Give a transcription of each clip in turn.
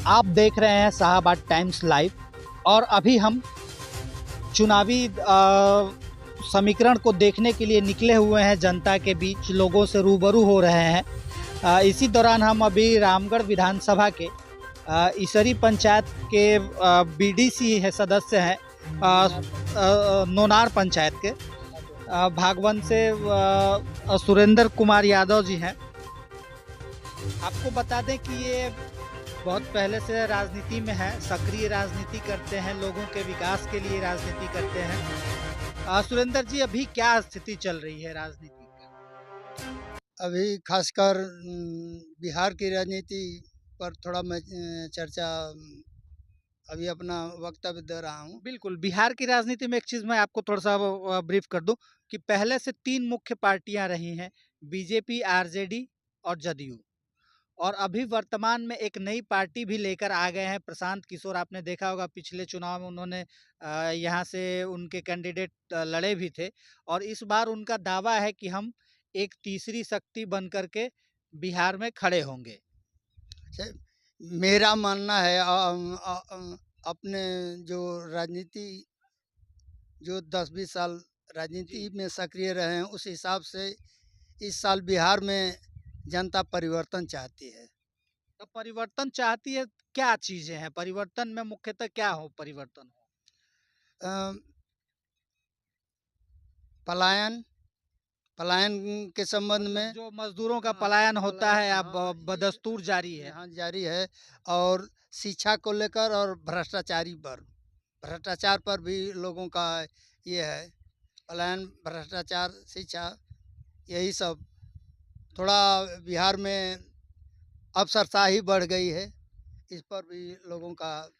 आप देख रहे हैं शाहाबाद टाइम्स लाइव और अभी हम चुनावी समीकरण को देखने के लिए निकले हुए हैं। जनता के बीच लोगों से रूबरू हो रहे हैं। इसी दौरान हम अभी रामगढ़ विधानसभा के इसरी पंचायत के बीडीसी है सदस्य हैं, नोनार पंचायत के भागवन से सुरेंद्र कुमार यादव जी हैं। आपको बता दें कि ये बहुत पहले से राजनीति में है, सक्रिय राजनीति करते हैं, लोगों के विकास के लिए राजनीति करते हैं। सुरेंद्र जी, अभी क्या स्थिति चल रही है राजनीति की? अभी खासकर बिहार की राजनीति पर थोड़ा मैं चर्चा अभी अपना वक्तव्य दे रहा हूँ। बिल्कुल, बिहार की राजनीति में एक चीज़ मैं आपको थोड़ा सा ब्रीफ कर दूं कि पहले से 3 मुख्य पार्टियां रही हैं, बीजेपी, आरजेडी और जदयू। और अभी वर्तमान में एक नई पार्टी भी लेकर आ गए हैं, प्रशांत किशोर। आपने देखा होगा पिछले चुनाव में उन्होंने यहाँ से उनके कैंडिडेट लड़े भी थे और इस बार उनका दावा है कि हम एक तीसरी शक्ति बन करके बिहार में खड़े होंगे। मेरा मानना है अपने जो राजनीति जो 10-20 साल राजनीति में सक्रिय रहे हैं, उस हिसाब से इस साल बिहार में जनता परिवर्तन चाहती है। तो परिवर्तन चाहती है, क्या चीजें हैं परिवर्तन में? मुख्यतः क्या हो परिवर्तन हो? पलायन पलायन के संबंध में जो मजदूरों का पलायन होता है अब बदस्तूर जारी है। हाँ, जारी है। और शिक्षा को लेकर और भ्रष्टाचार पर भी लोगों का ये है, पलायन, भ्रष्टाचार, शिक्षा, यही सब। थोड़ा बिहार में अफसरशाही बढ़ गई है, इस पर भी लोगों का।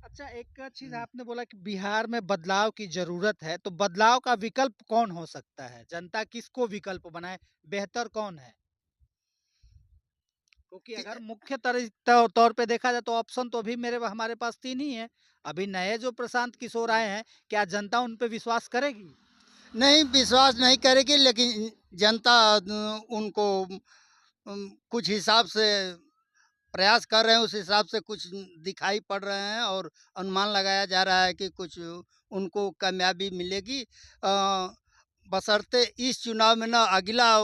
अच्छा, एक चीज आपने बोला कि बिहार में बदलाव की जरूरत है, तो बदलाव का विकल्प कौन हो सकता है? जनता किसको विकल्प बनाए? बेहतर कौन है? क्योंकि अगर मुख्य तौर पे देखा जाए तो ऑप्शन तो अभी हमारे पास 3 ही है। अभी नए जो प्रशांत किशोर आए हैं, क्या जनता उन पे विश्वास करेगी? नहीं, विश्वास नहीं करेगी, लेकिन जनता उनको कुछ हिसाब से प्रयास कर रहे हैं, उस हिसाब से कुछ दिखाई पड़ रहे हैं और अनुमान लगाया जा रहा है कि कुछ उनको कामयाबी मिलेगी। बशर्ते इस चुनाव में ना अगला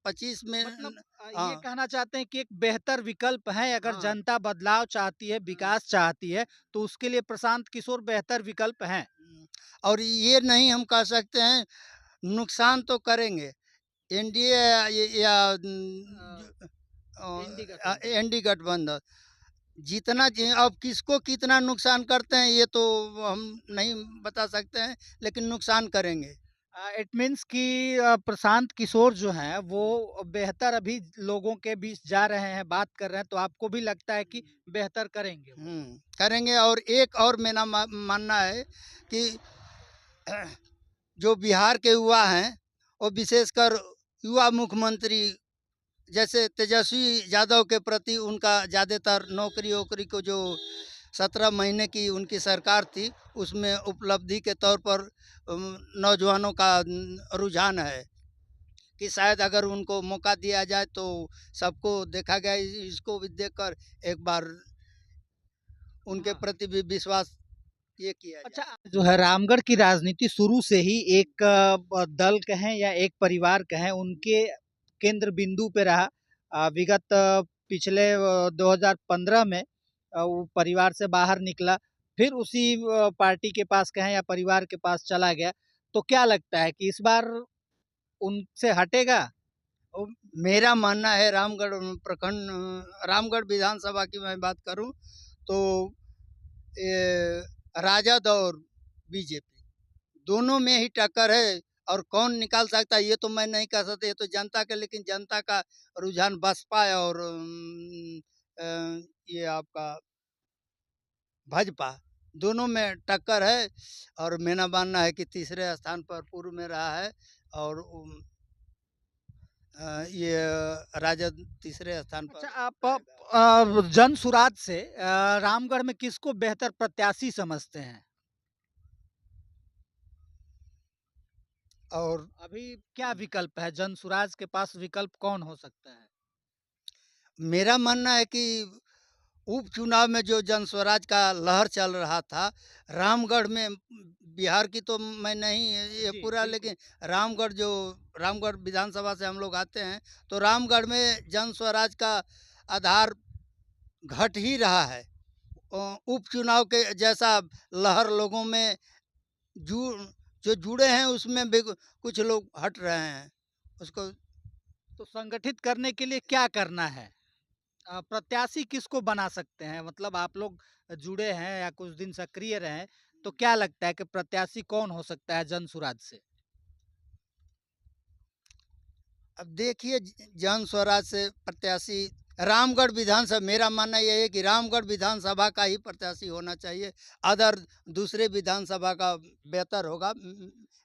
25 में मतलब ये हाँ, कहना चाहते हैं कि एक बेहतर विकल्प है, अगर हाँ, जनता बदलाव चाहती है, विकास चाहती है, तो उसके लिए प्रशांत किशोर बेहतर विकल्प हैं। और ये नहीं हम कह सकते हैं, नुकसान तो करेंगे। एनडीए या इंडी गठबंधन। एनडी गठबंधन जितना अब किसको कितना नुकसान करते हैं ये तो हम नहीं बता सकते हैं, लेकिन नुकसान करेंगे। इट मीन्स कि प्रशांत किशोर जो हैं वो बेहतर अभी लोगों के बीच जा रहे हैं, बात कर रहे हैं, तो आपको भी लगता है कि बेहतर करेंगे वो? करेंगे। और एक और मेरा मानना है कि जो बिहार के युवा हैं, वो विशेषकर युवा मुख्यमंत्री जैसे तेजस्वी यादव के प्रति उनका ज़्यादातर नौकरी वोकरी को जो 17 महीने की उनकी सरकार थी, उसमें उपलब्धि के तौर पर नौजवानों का रुझान है कि शायद अगर उनको मौका दिया जाए तो सबको देखा गया, इसको भी देखकर एक बार उनके हाँ। प्रति भी विश्वास ये किया अच्छा, जाए। जो है रामगढ़ की राजनीति शुरू से ही एक दल कहें या एक परिवार कहें, उनके केंद्र बिंदु पे रहा। विगत पिछले 2015 में वो परिवार से बाहर निकला, फिर उसी पार्टी के पास कहें या परिवार के पास चला गया। तो क्या लगता है कि इस बार उनसे हटेगा? और मेरा मानना है, रामगढ़ विधानसभा की मैं बात करूं तो ये राजद और बीजेपी दोनों में ही टक्कर है। और कौन निकाल सकता है ये तो मैं नहीं कह सकता, ये तो जनता का, लेकिन जनता का रुझान बसपा और ये आपका भाजपा, दोनों में टक्कर है। और मेरा मानना है कि तीसरे स्थान पर पूर्व में रहा है और ये राजद तीसरे स्थान अच्छा, पर आप रहेगा। जन सुराज से रामगढ़ में किसको बेहतर प्रत्याशी समझते हैं? और अभी क्या विकल्प है? जन सुराज के पास विकल्प कौन हो सकता है? मेरा मानना है कि उपचुनाव में जो जनस्वराज का लहर चल रहा था, रामगढ़ में, बिहार की तो मैं नहीं ये जी, पूरा, बिल्कुल। लेकिन रामगढ़ जो, रामगढ़ विधानसभा से हम लोग आते हैं, तो रामगढ़ में जनस्वराज का आधार घट ही रहा है। उपचुनाव के जैसा लहर लोगों में जु जो जुड़े हैं उसमें भी कुछ लोग हट रहे हैं। उसको तो संगठित करने के लिए क्या करना है? प्रत्याशी किसको बना सकते हैं? मतलब आप लोग जुड़े हैं या कुछ दिन सक्रिय रहे हैं, तो क्या लगता है कि प्रत्याशी कौन हो सकता है जनसुराज से? अब देखिए, जन स्वराज से प्रत्याशी रामगढ़ विधानसभा, मेरा मानना यह है कि रामगढ़ विधानसभा का ही प्रत्याशी होना चाहिए। अदर दूसरे विधानसभा का बेहतर होगा,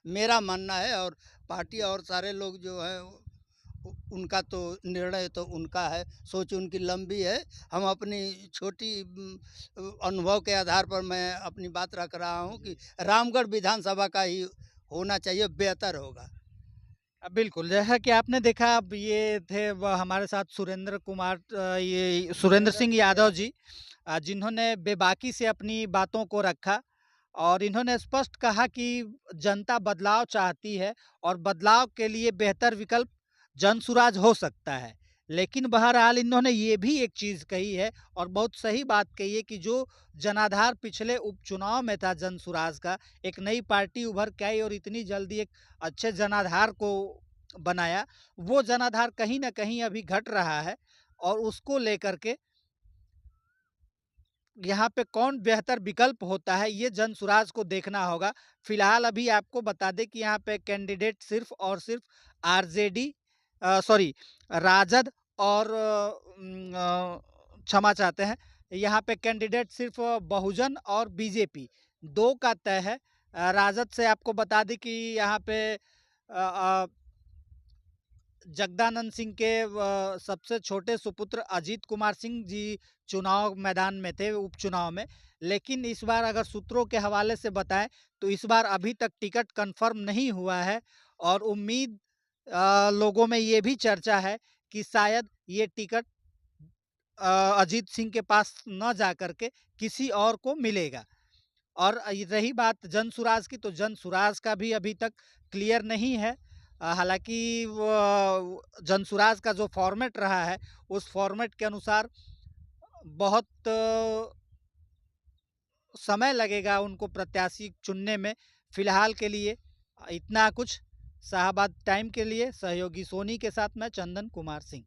मेरा मानना है। और पार्टी और सारे लोग जो है उनका तो निर्णय तो उनका है, सोच उनकी लंबी है। हम अपनी छोटी अनुभव के आधार पर मैं अपनी बात रख रहा हूँ कि रामगढ़ विधानसभा का ही होना चाहिए, बेहतर होगा। बिल्कुल, जैसा कि आपने देखा अब ये थे हमारे साथ सुरेंद्र कुमार ये सुरेंद्र सिंह यादव जी जिन्होंने बेबाकी से अपनी बातों को रखा और इन्होंने स्पष्ट कहा कि जनता बदलाव चाहती है और बदलाव के लिए बेहतर विकल्प जनसुराज हो सकता है। लेकिन बहरहाल इन्होंने ये भी एक चीज़ कही है और बहुत सही बात कही है कि जो जनाधार पिछले उपचुनाव में था जनसुराज का, एक नई पार्टी उभर के आई और इतनी जल्दी एक अच्छे जनाधार को बनाया, वो जनाधार कहीं न कहीं अभी घट रहा है और उसको लेकर के यहाँ पे कौन बेहतर विकल्प होता है, ये जनसुराज को देखना होगा। फिलहाल अभी आपको बता दें कि यहाँ पे कैंडिडेट सिर्फ़ और सिर्फ़ आरजेडी सॉरी राजद और क्षमा चाहते हैं, यहाँ पे कैंडिडेट सिर्फ़ बहुजन और बीजेपी 2 का तय है। राजद से आपको बता दें कि यहाँ पे जगदानंद सिंह के सबसे छोटे सुपुत्र अजीत कुमार सिंह जी चुनाव मैदान में थे उपचुनाव में। लेकिन इस बार अगर सूत्रों के हवाले से बताएं तो इस बार अभी तक टिकट कंफर्म नहीं हुआ है और उम्मीद लोगों में ये भी चर्चा है कि शायद ये टिकट अजीत सिंह के पास न जा करके किसी और को मिलेगा। और रही बात जनसुराज की, तो जनसुराज का भी अभी तक क्लियर नहीं है। हालाँकि वो जनसुराज का जो फ़ॉर्मेट रहा है, उस फ़ॉर्मेट के अनुसार बहुत समय लगेगा उनको प्रत्याशी चुनने में। फ़िलहाल के लिए इतना कुछ। शाहाबाद टाइम के लिए सहयोगी सोनी के साथ मैं चंदन कुमार सिंह।